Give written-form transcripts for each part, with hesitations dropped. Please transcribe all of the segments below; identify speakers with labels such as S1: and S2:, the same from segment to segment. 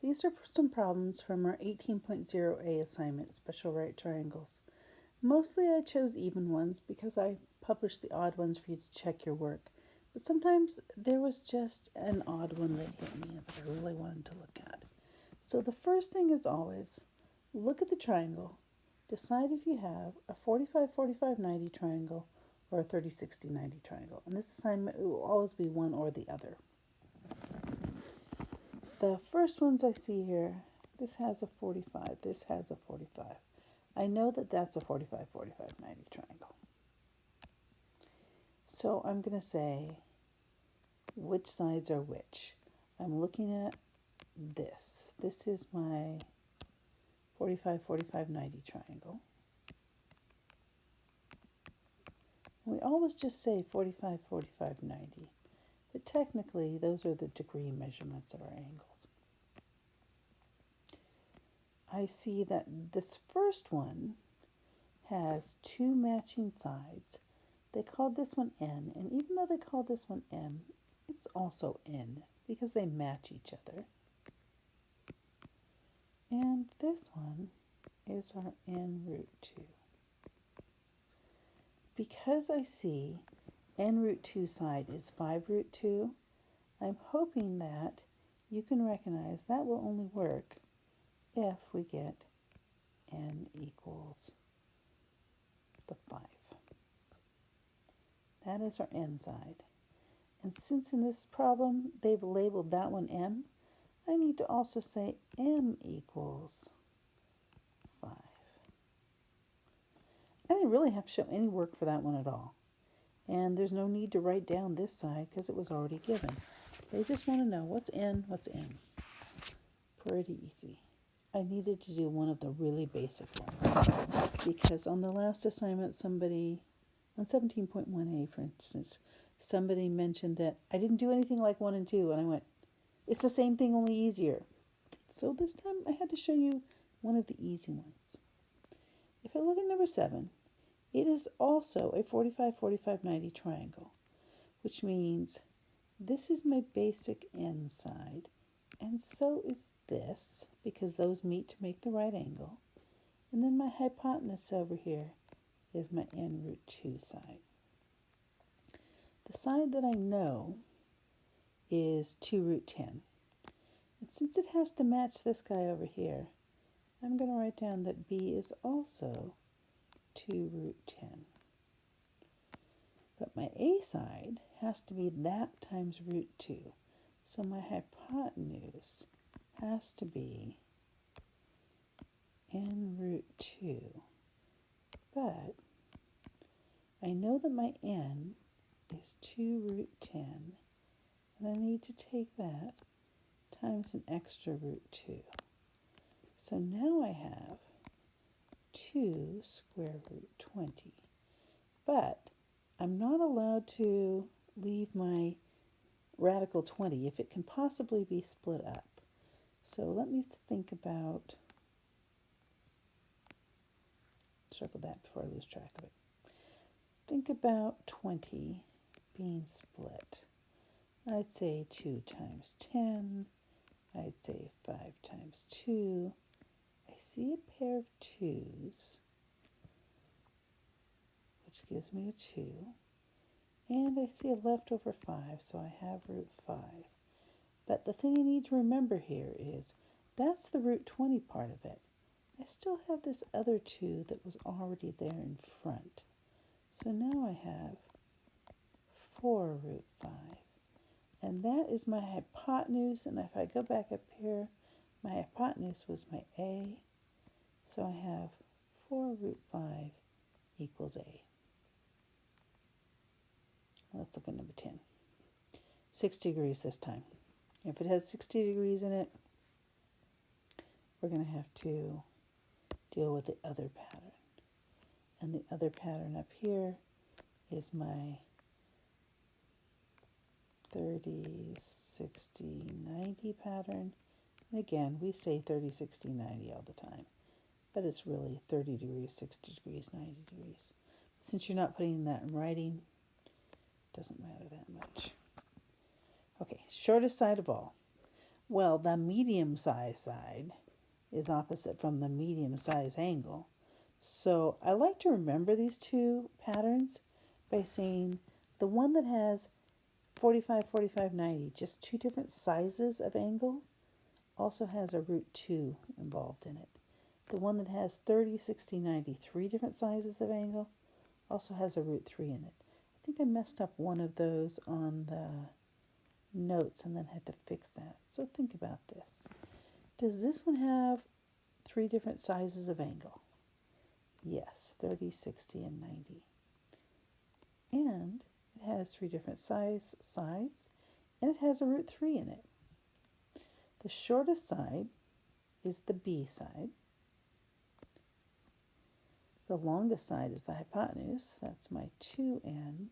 S1: These are some problems from our 18.0a assignment, Special Right Triangles. Mostly I chose even ones because I published the odd ones for you to check your work. But sometimes there was just an odd one that hit me that I really wanted to look at. So the first thing is always look at the triangle. Decide if you have a 45-45-90 triangle or a 30-60-90 triangle. And this assignment will always be one or the other. The first ones I see here, this has a 45, this has a 45. I know that that's a 45-45-90 triangle. So I'm going to say which sides are which. I'm looking at this. This is my 45-45-90 triangle. We always just say 45-45-90, but technically those are the degree measurements of our angles. I see that this first one has two matching sides. They called this one N, and even though they called this one M, it's also N because they match each other. And this one is our N root 2. Because I see N root 2 side is 5 root 2, I'm hoping that you can recognize that will only work if we get N equals the 5. That is our N side. And since in this problem they've labeled that one M, I need to also say M equals 5. I didn't really have to show any work for that one at all. And there's no need to write down this side because it was already given. They just want to know what's N, what's M. Pretty easy. I needed to do one of the really basic ones because on the last assignment somebody, on 17.1a for instance, somebody mentioned that I didn't do anything like 1 and 2, and I went, it's the same thing, only easier. So this time I had to show you one of the easy ones. If I look at number 7, it is also a 45-45-90 triangle, which means this is my basic N side, and so is this, because those meet to make the right angle. And then my hypotenuse over here is my N root 2 side. The side that I know is 2 root 10. And since it has to match this guy over here, I'm going to write down that B is also 2 root 10. But my A side has to be that times root 2. So my hypotenuse has to be N root 2. But I know that my N is 2 root 10, and I need to take that times an extra root 2. So now I have 2 square root 20. But I'm not allowed to leave my radical 20 if it can possibly be split up. So let me think about, circle that before I lose track of it. Think about 20 being split. I'd say 2 times 10. I'd say 5 times 2. I see a pair of 2's, which gives me a 2. And I see a leftover 5, so I have root 5. But the thing I need to remember here is that's the root 20 part of it. I still have this other 2 that was already there in front. So now I have 4 root 5. And that is my hypotenuse. And if I go back up here, my hypotenuse was my A. So I have 4 root 5 equals A. Let's look at number 10. 60 degrees this time. If it has 60 degrees in it, we're going to have to deal with the other pattern. And the other pattern up here is my 30, 60, 90 pattern. And again, we say 30, 60, 90 all the time. But it's really 30 degrees, 60 degrees, 90 degrees. Since you're not putting that in writing, it doesn't matter that much. Okay, shortest side of all. Well, the medium-sized side is opposite from the medium-sized angle. So I like to remember these two patterns by saying the one that has 45, 45, 90, just two different sizes of angle, also has a root 2 involved in it. The one that has 30, 60, 90, three different sizes of angle, also has a root 3 in it. I think I messed up one of those on the notes and then had to fix that. So think about this. Does this one have three different sizes of angle? Yes, 30, 60, and 90. And it has three different sides, and it has a root 3 in it. The shortest side is the B side. The longest side is the hypotenuse. That's my 2n.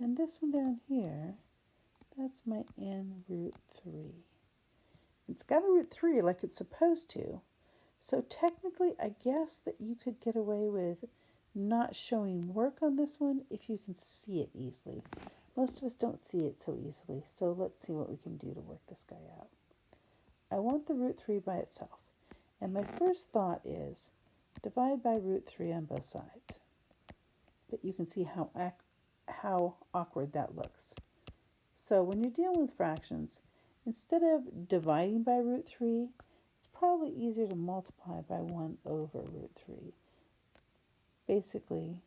S1: And this one down here, that's my n root 3. It's got a root 3 like it's supposed to. So technically, I guess that you could get away with not showing work on this one if you can see it easily. Most of us don't see it so easily, so let's see what we can do to work this guy out. I want the root 3 by itself, and my first thought is divide by root 3 on both sides. But you can see how awkward that looks. So when you're dealing with fractions, instead of dividing by root 3, it's probably easier to multiply by 1 over root 3. Basically,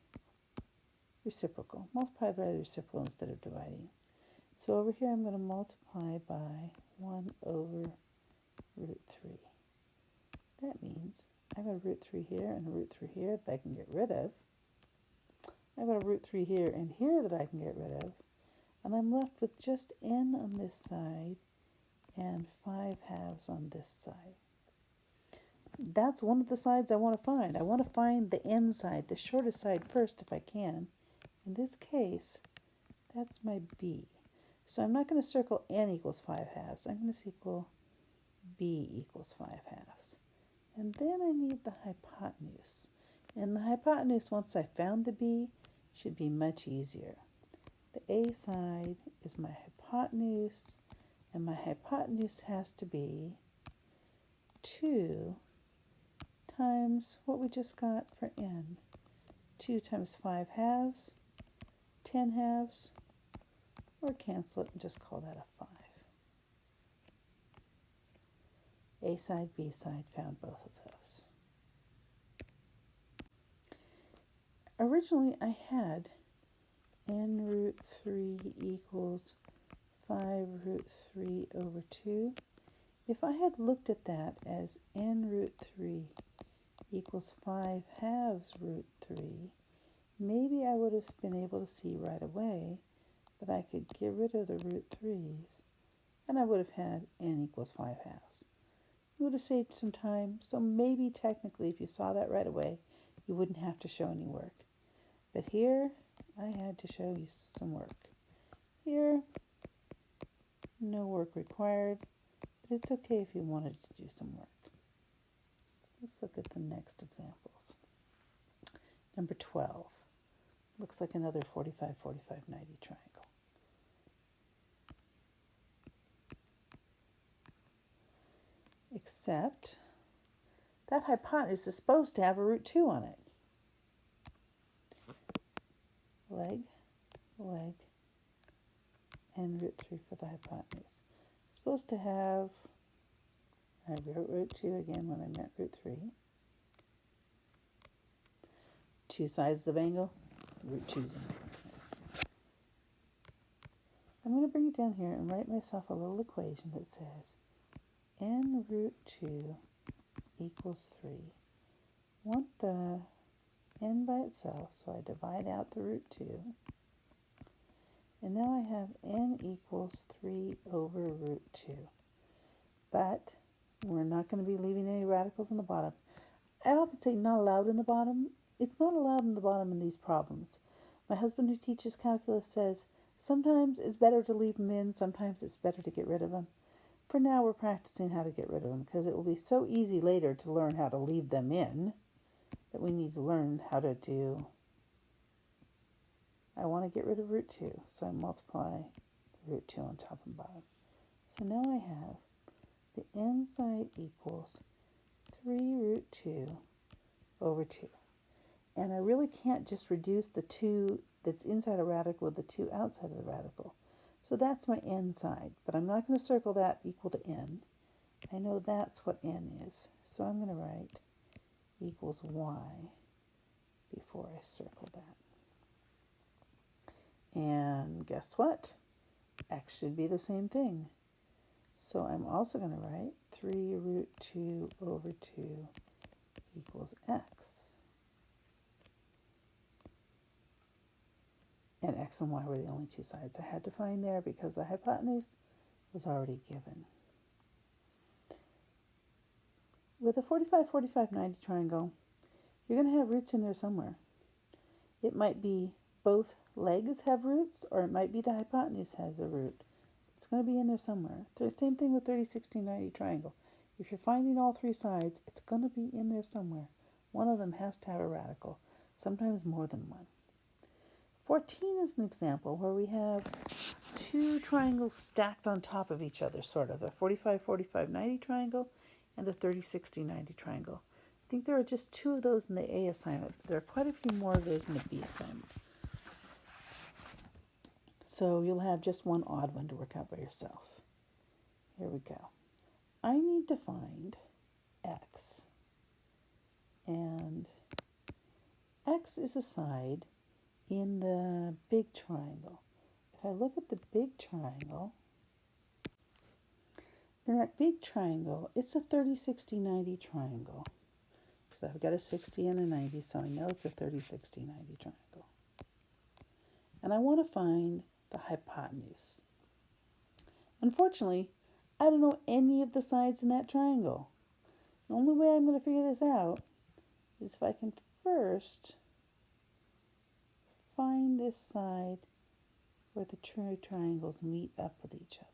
S1: reciprocal. Multiply by the reciprocal instead of dividing. So over here I'm going to multiply by 1 over root 3. That means I've got a root 3 here and a root 3 here that I can get rid of. I've got a root 3 here and here that I can get rid of. And I'm left with just n on this side and 5/2 on this side. That's one of the sides I want to find. I want to find the n side, the shortest side first if I can. In this case, that's my b. So I'm not going to circle n equals 5/2. I'm going to circle b equals 5/2. And then I need the hypotenuse. And the hypotenuse, once I found the b, should be much easier. The a side is my hypotenuse, and my hypotenuse has to be 2 times what we just got for n. 2 times 5/2, 10/2, or cancel it and just call that a 5. A side, B side, found both of those. Originally I had n root 3 equals 5 root 3 over 2. If I had looked at that as n root 3 equals 5/2 root 3, maybe I would have been able to see right away that I could get rid of the root 3's, and I would have had n equals 5/2. It would have saved some time, so maybe technically if you saw that right away, you wouldn't have to show any work. But here, I had to show you some work. Here, no work required, but it's okay if you wanted to do some work. Let's look at the next examples. Number 12. Looks like another 45, 45, 90 triangle. Except that hypotenuse is supposed to have a root 2 on it. Leg, leg, and root 3 for the hypotenuse. It's supposed to have, I wrote root 2 again when I meant root 3. Two sizes of angle, root 2's in it. I'm going to bring it down here and write myself a little equation that says n root 2 equals 3. Want the n by itself, so I divide out the root 2. And now I have n equals 3 over root 2. But we're not going to be leaving any radicals in the bottom. I often say not allowed in the bottom. It's not allowed in the bottom in these problems. My husband, who teaches calculus, says sometimes it's better to leave them in, sometimes it's better to get rid of them. For now, we're practicing how to get rid of them because it will be so easy later to learn how to leave them in that we need to learn how to do. I want to get rid of root 2, so I multiply the root 2 on top and bottom. So now I have the inside equals 3 root 2 over 2. And I really can't just reduce the 2 that's inside a radical with the 2 outside of the radical. So that's my inside, but I'm not going to circle that equal to n. I know that's what n is, so I'm going to write equals y before I circle that. And guess what? X should be the same thing. So I'm also going to write 3 root 2 over 2 equals x. And x and y were the only two sides I had to find there because the hypotenuse was already given. With a 45, 45, 90 triangle, you're going to have roots in there somewhere. It might be both legs have roots, or it might be the hypotenuse has a root. It's going to be in there somewhere. The same thing with 30, 60, 90 triangle. If you're finding all three sides, it's going to be in there somewhere. One of them has to have a radical, sometimes more than one. 14 is an example where we have two triangles stacked on top of each other, sort of. A 45, 45, 90 triangle and a 30, 60, 90 triangle. I think there are just two of those in the A assignment, but there are quite a few more of those in the B assignment. So you'll have just one odd one to work out by yourself. Here we go. I need to find x. And x is a side in the big triangle. If I look at the big triangle, then that big triangle, it's a 30, 60, 90 triangle. So I've got a 60 and a 90, so I know it's a 30, 60, 90 triangle. And I want to find the hypotenuse. Unfortunately, I don't know any of the sides in that triangle. The only way I'm going to figure this out is if I can first find this side where the true triangles meet up with each other.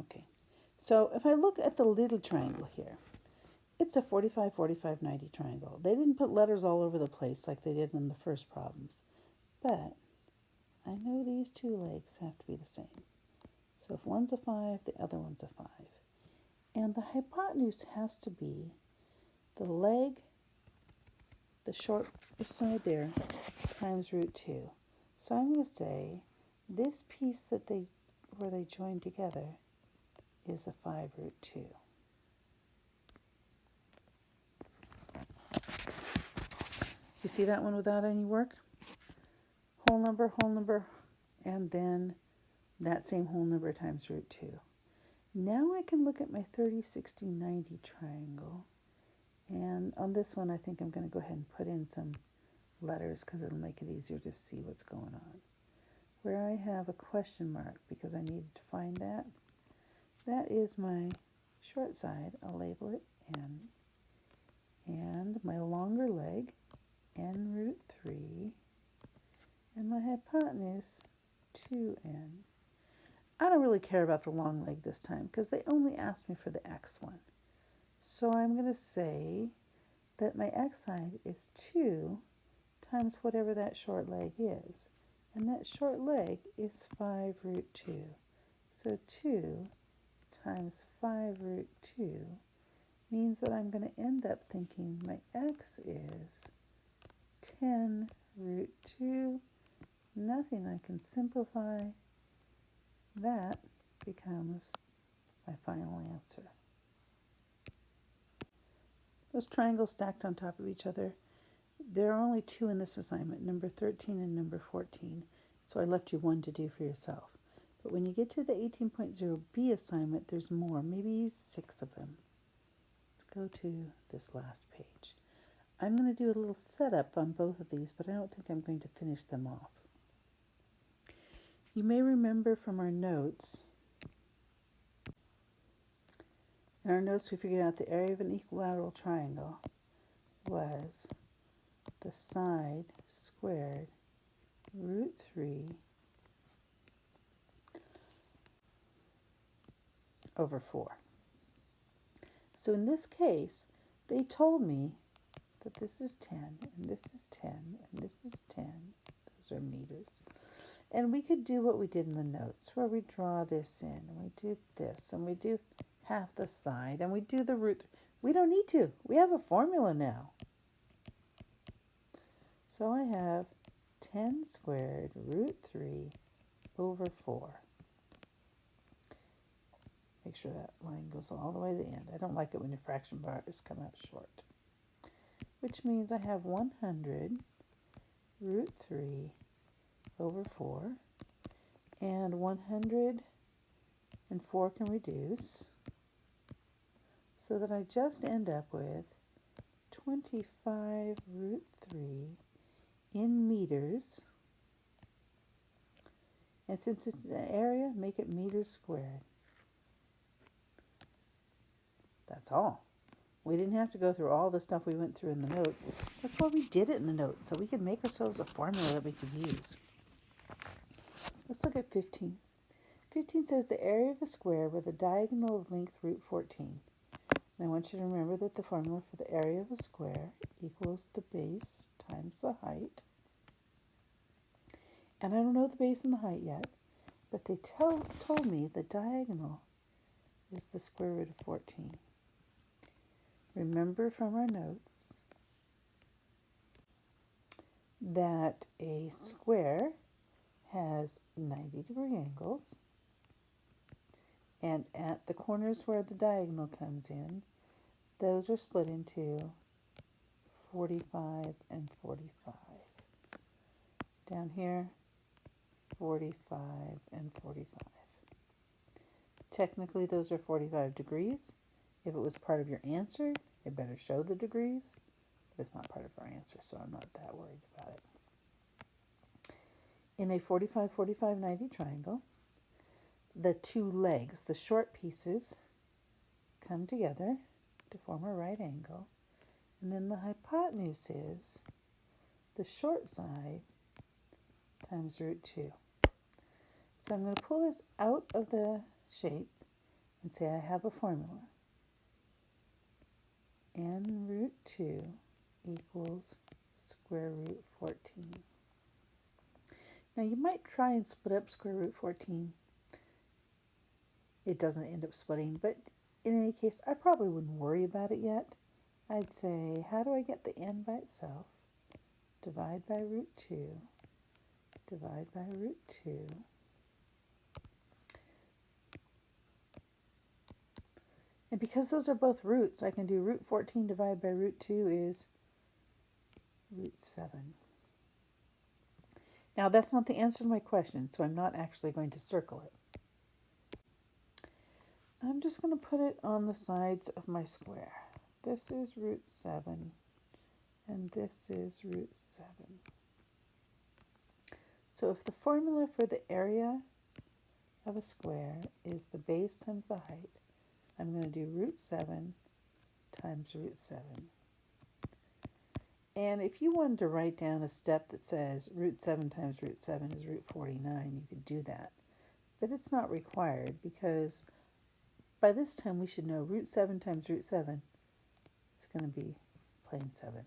S1: Okay, so if I look at the little triangle here, it's a 45, 45, 90 triangle. They didn't put letters all over the place like they did in the first problems, but I know these two legs have to be the same. So if one's a 5, the other one's a 5. And the hypotenuse has to be the leg, the short side there, times root 2. So I'm going to say this piece that where they join together is a 5 root 2. You see that one without any work? Whole number, and then that same whole number times root 2. Now I can look at my 30, 60, 90 triangle. And on this one, I think I'm going to go ahead and put in some letters because it'll make it easier to see what's going on. Where I have a question mark because I needed to find that, that is my short side. I'll label it N. And my longer leg, N root 3. And my hypotenuse, 2n. I don't really care about the long leg this time because they only asked me for the x one. So I'm going to say that my x side is 2 times whatever that short leg is. And that short leg is 5 root 2. So 2 times 5 root 2 means that I'm going to end up thinking my x is 10 root 2. Nothing I can simplify. That becomes my final answer. Those triangles stacked on top of each other, there are only two in this assignment, number 13 and number 14, so I left you one to do for yourself. But when you get to the 18.0b assignment, there's more, maybe 6 of them. Let's go to this last page. I'm going to do a little setup on both of these, but I don't think I'm going to finish them off. You may remember from our notes, in our notes we figured out the area of an equilateral triangle was the side squared root 3 over 4. So in this case, they told me that this is 10, and this is 10, and this is 10. Those are meters. And we could do what we did in the notes, where we draw this in, and we do this, and we do half the side, and we do the root. We don't need to. We have a formula now. So I have 10 squared root 3 over 4. Make sure that line goes all the way to the end. I don't like it when your fraction bars come out short. Which means I have 100 root 3 over 4. And 104 can reduce. So that I just end up with 25 root 3 in meters. And since it's an area, make it meters squared. That's all. We didn't have to go through all the stuff we went through in the notes. That's why we did it in the notes, so we could make ourselves a formula that we could use. Let's look at 15. 15 says the area of a square with a diagonal of length root 14. And I want you to remember that the formula for the area of a square equals the base times the height. And I don't know the base and the height yet, but they told me the diagonal is the square root of 14. Remember from our notes that a square has 90-degree angles, and at the corners where the diagonal comes in, those are split into 45 and 45. Down here, 45 and 45. Technically, those are 45 degrees. If it was part of your answer, it better show the degrees. But it's not part of our answer, so I'm not that worried about it. In a 45, 45, 90 triangle, the two legs, the short pieces, come together to form a right angle. And then the hypotenuse is the short side times root 2. So I'm going to pull this out of the shape and say I have a formula. N root 2 equals square root 14. Now you might try and split up square root 14. It doesn't end up splitting, but in any case, I probably wouldn't worry about it yet. I'd say, how do I get the n by itself? Divide by root 2. Divide by root 2. And because those are both roots, I can do root 14 divided by root 2 is root 7. Now that's not the answer to my question, so I'm not actually going to circle it. I'm just going to put it on the sides of my square. This is root 7, and this is root 7. So if the formula for the area of a square is the base times the height, I'm going to do root 7 times root 7. And if you wanted to write down a step that says root 7 times root 7 is root 49, you could do that. But it's not required because by this time we should know root 7 times root 7 is going to be plain 7.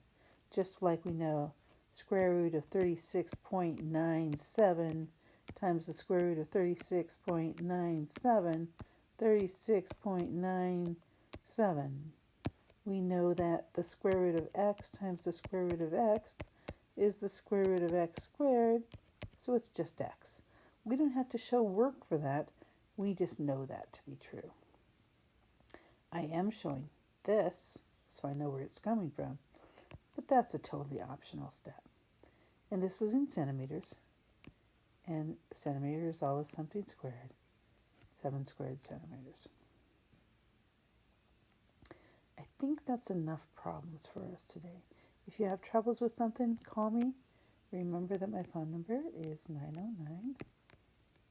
S1: Just like we know square root of 36.97 times the square root of 36.97, 36.97. We know that the square root of x times the square root of x is the square root of x squared, so it's just x. We don't have to show work for that, we just know that to be true. I am showing this, so I know where it's coming from, but that's a totally optional step. And this was in centimeters, and centimeter is always something squared, 7 squared centimeters. I think that's enough problems for us today. If you have troubles with something, call me. Remember that my phone number is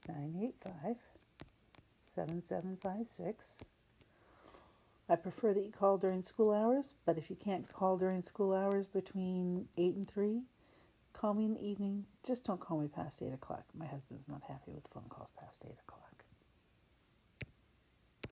S1: 909-985-7756. I prefer that you call during school hours, but if you can't call during school hours between 8 and 3, call me in the evening. Just don't call me past 8 o'clock. My husband's not happy with phone calls past 8 o'clock.